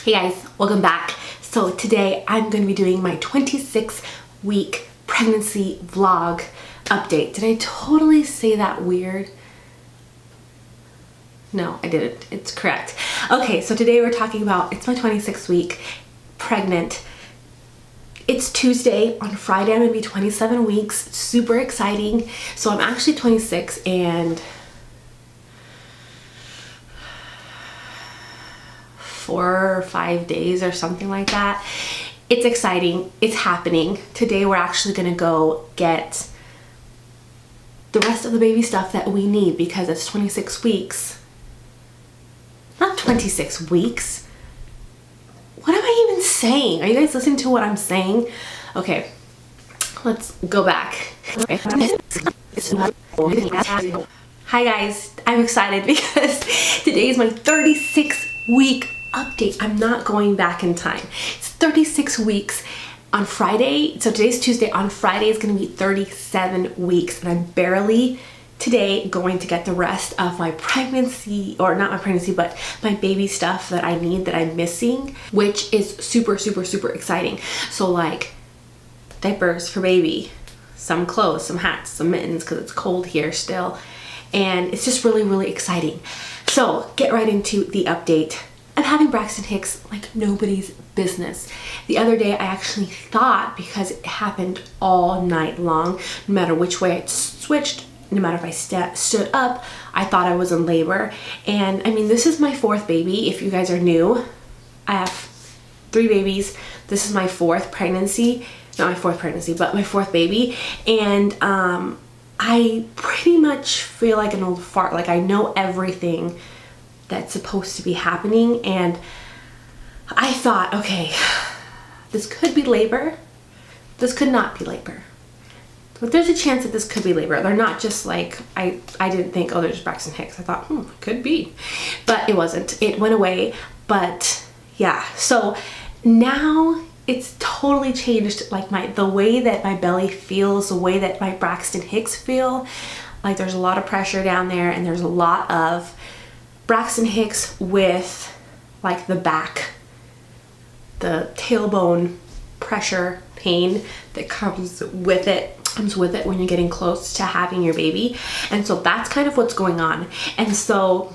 Hey guys, welcome back. So today I'm going to be doing my 26-week pregnancy vlog update. Did I totally say that weird? No, I didn't. It's correct. Okay, so today we're talking about, it's my 26th week pregnant. It's Tuesday. On Friday I'm going to be 27 weeks. Super exciting. So I'm actually 26 and 4 or 5 days or something like that. It's exciting. It's happening. Today we're actually gonna go get the rest of the baby stuff that we need because it's 26 weeks. Not 26 weeks. What am I even saying? Are you guys listening to what I'm saying? Okay, let's go back. Hi guys, I'm excited because today is my 36-week update. I'm not going back in time. It's 36 weeks on Friday. So today's Tuesday. On Friday is going to be 37 weeks. And I'm barely today going to get the rest of my pregnancy, or not my pregnancy, but my baby stuff that I need, that I'm missing, which is super, super, super exciting. So like diapers for baby, some clothes, some hats, some mittens because it's cold here still. And it's just really, really exciting. So get right into the update. I'm having Braxton Hicks like nobody's business. The other day I actually thought, because it happened all night long, no matter which way I switched, no matter if I stood up, I thought I was in labor. And I mean, this is my 4th baby. If you guys are new, I have 3 babies. This is my 4th pregnancy. Not my 4th pregnancy, but my 4th baby. And I pretty much feel like an old fart. Like I know everything that's supposed to be happening, and I thought, okay, this could be labor, this could not be labor, but there's a chance that this could be labor. They're not just like, I didn't think, oh, there's Braxton Hicks. I thought, could be, but it wasn't. It went away. But yeah, so now it's totally changed, like the way that my belly feels, the way that my Braxton Hicks feel. Like there's a lot of pressure down there, and there's a lot of Braxton Hicks with like the back, the tailbone pressure pain that comes with it when you're getting close to having your baby. And so that's kind of what's going on. And so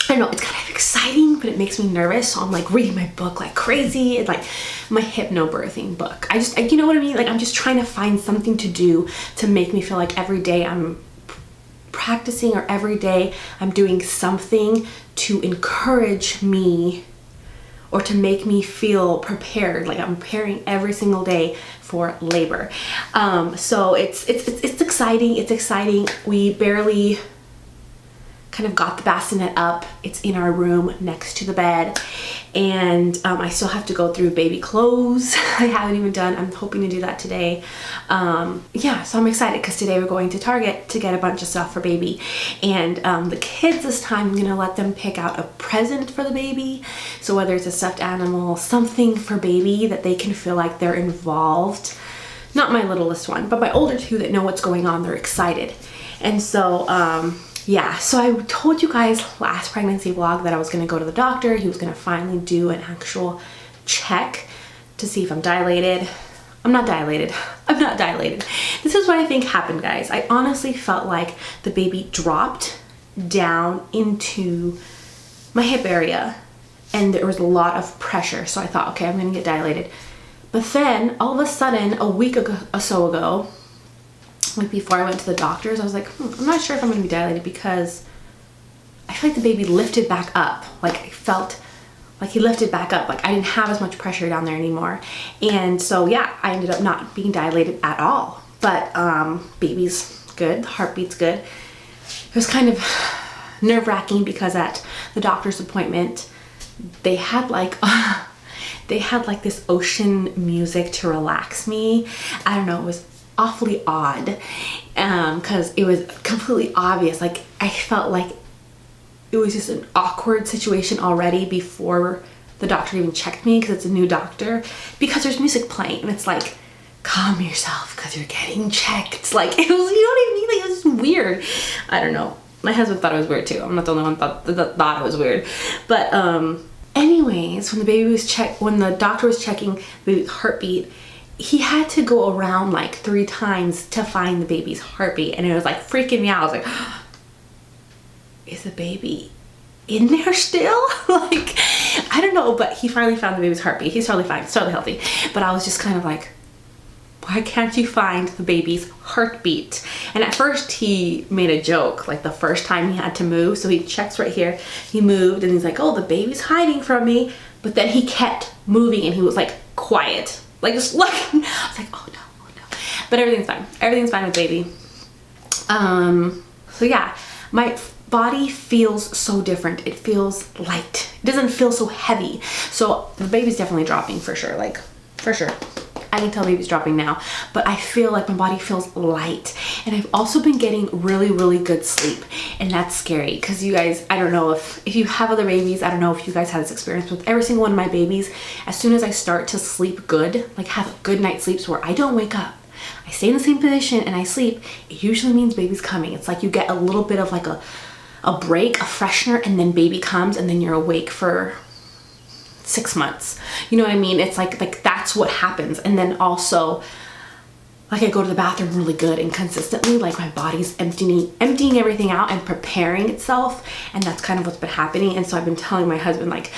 I don't know, it's kind of exciting, but it makes me nervous. So I'm like reading my book like crazy. It's like my hypnobirthing book. You know what I mean? Like I'm just trying to find something to do to make me feel like every day I'm practicing, or every day I'm doing something to encourage me or to make me feel prepared. Like I'm preparing every single day for labor. So it's exciting. It's exciting. We barely kind of got the bassinet up. It's in our room next to the bed, and I still have to go through baby clothes. I haven't even done. I'm hoping to do that today. Yeah, so I'm excited because today we're going to Target to get a bunch of stuff for baby. And the kids this time, I'm gonna let them pick out a present for the baby. So whether it's a stuffed animal, something for baby that they can feel like they're involved. Not my littlest one, but my older 2 that know what's going on, they're excited. And so yeah, so I told you guys last pregnancy vlog that I was going to go to the doctor. He was going to finally do an actual check to see if I'm dilated. I'm not dilated. I'm not dilated. This is what I think happened, guys. I honestly felt like the baby dropped down into my hip area, and there was a lot of pressure. So I thought, okay, I'm going to get dilated. But then all of a sudden, a week or so ago, like before I went to the doctors, I was like, I'm not sure if I'm gonna be dilated, because I feel like the baby lifted back up. Like I felt like he lifted back up. Like I didn't have as much pressure down there anymore. And so yeah, I ended up not being dilated at all. But baby's good, heartbeat's good. It was kind of nerve-wracking because at the doctor's appointment, they had like this ocean music to relax me. I don't know, it was awfully odd because it was completely obvious. Like I felt like it was just an awkward situation already before the doctor even checked me, because it's a new doctor, because there's music playing and it's like, calm yourself because you're getting checked. Like it was, you know what I mean? Like it was just weird. I don't know. My husband thought it was weird too. I'm not the only one that thought it was weird. But Anyways, when the doctor was checking the baby's heartbeat, he had to go around like 3 times to find the baby's heartbeat, and it was like freaking me out. I was like, is the baby in there still? Like, I don't know, but he finally found the baby's heartbeat. He's totally fine, he's totally healthy. But I was just kind of like, why can't you find the baby's heartbeat? And at first he made a joke, like the first time he had to move. So he checks right here, he moved, and he's like, oh, the baby's hiding from me. But then he kept moving and he was like quiet, like just looking. I was like, oh no, oh no. But everything's fine. Everything's fine with baby. So yeah, my body feels so different. It feels light. It doesn't feel so heavy. So the baby's definitely dropping for sure, like for sure. I can tell baby's dropping now, but I feel like my body feels light. And I've also been getting really, really good sleep, and that's scary because you guys, I don't know if you have other babies, I don't know if you guys had this experience with every single one of my babies. As soon as I start to sleep good, like have a good night's sleeps where I don't wake up, I stay in the same position and I sleep, it usually means baby's coming. It's like you get a little bit of like a break, a freshener, and then baby comes, and then you're awake for 6 months. You know what I mean? It's like that's what happens. And then also, like, I go to the bathroom really good and consistently, like my body's emptying everything out and preparing itself, and that's kind of what's been happening. And so I've been telling my husband, like,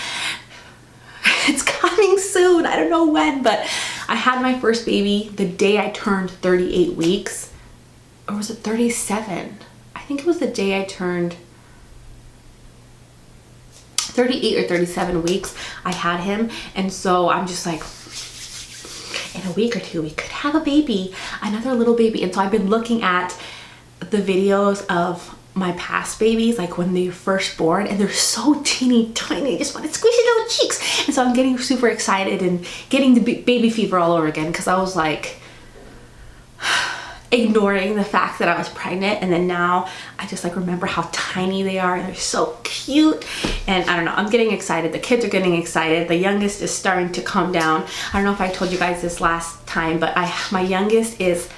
it's coming soon, I don't know when. But I had my first baby the day I turned 38 weeks, or was it 37? I think it was the day I turned 38 or 37 weeks. I had him, and so I'm just like, in a week or two we could have a baby, another little baby. And so I've been looking at the videos of my past babies, like when they were first born, and they're so teeny tiny, I just want to squish their little cheeks. And so I'm getting super excited and getting the baby fever all over again, because I was like ignoring the fact that I was pregnant, and then now I just like remember how tiny they are, and they're so cute. And I don't know, I'm getting excited. The kids are getting excited. The youngest is starting to calm down. I don't know if I told you guys this last time, but my youngest is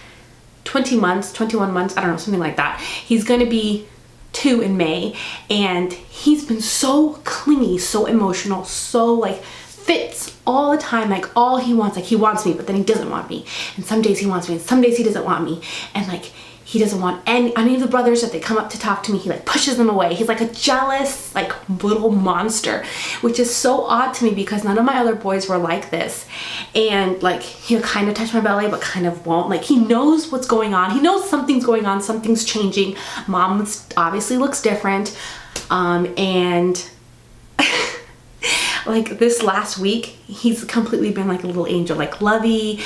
21 months, I don't know, something like that. He's gonna be 2 in May, and he's been so clingy, so emotional, so like fits all the time, like all he wants, like he wants me, but then he doesn't want me. And some days he wants me, and some days he doesn't want me. And like, he doesn't want any of the brothers that they come up to talk to me, he like pushes them away. He's like a jealous, like little monster, which is so odd to me because none of my other boys were like this. And like, he'll kind of touch my belly, but kind of won't. Like, he knows what's going on. He knows something's going on, something's changing. Mom obviously looks different. And like this last week, he's completely been like a little angel, like lovey.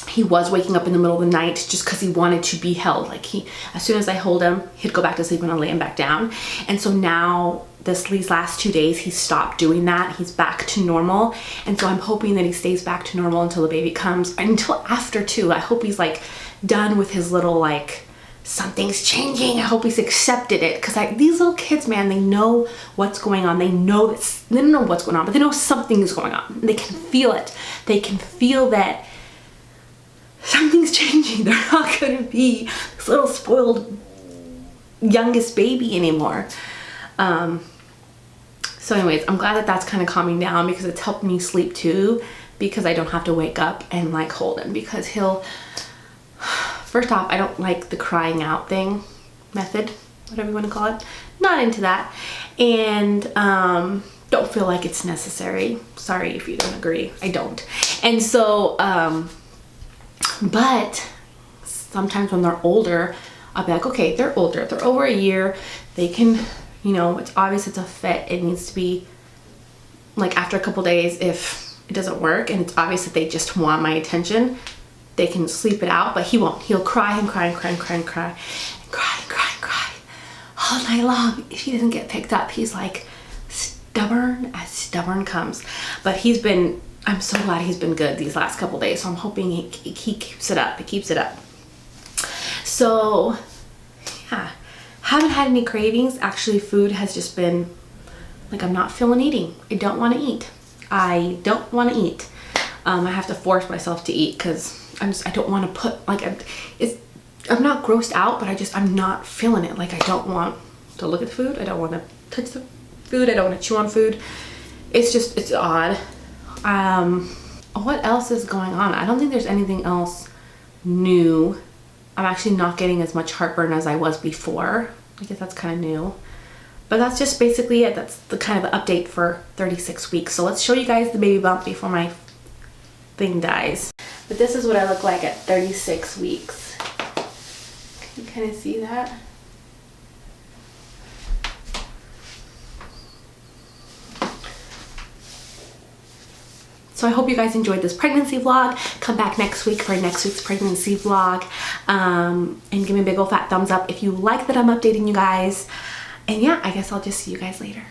He was waking up in the middle of the night just because he wanted to be held. Like, as soon as I hold him, he'd go back to sleep and I lay him back down. And so now these last 2 days, he stopped doing that. He's back to normal. And so I'm hoping that he stays back to normal until the baby comes, until after too. I hope he's like done with his little like, something's changing. I hope he's accepted it, because these little kids, man, they know what's going on. They know they don't know what's going on, but they know something is going on. They can feel it. They can feel that something's changing. They're not going to be this little spoiled youngest baby anymore. So anyways, I'm glad that that's kind of calming down, because it's helped me sleep too, because I don't have to wake up and like hold him, because first off, I don't like the crying out method, whatever you want to call it. Not into that. And don't feel like it's necessary. Sorry if you don't agree. I don't. And so, but sometimes when they're older, I'll be like, okay, they're older. They're over a year. They can, you know, it's obvious it's a fit. It needs to be like after a couple days, if it doesn't work and it's obvious that they just want my attention, they can sleep it out, but he won't. He'll cry and cry and cry and cry and cry and cry and cry and cry all night long. If he doesn't get picked up, he's like stubborn as stubborn comes. But I'm so glad he's been good these last couple days. So I'm hoping he keeps it up. He keeps it up. So yeah, haven't had any cravings. Actually, food has just been like, I'm not feeling eating. I don't want to eat. I don't want to eat. I have to force myself to eat, because I don't want to put like, I'm not grossed out, but I'm not feeling it. Like, I don't want to look at the food. I don't want to touch the food. I don't want to chew on food. It's just, it's odd. What else is going on? I don't think there's anything else new. I'm actually not getting as much heartburn as I was before. I guess that's kind of new. But that's just basically it. That's the kind of update for 36 weeks. So let's show you guys the baby bump before my thing dies. But this is what I look like at 36 weeks. Can you kind of see that? So I hope you guys enjoyed this pregnancy vlog. Come back next week for next week's pregnancy vlog. And give me a big old fat thumbs up if you like that I'm updating you guys. And yeah, I guess I'll just see you guys later.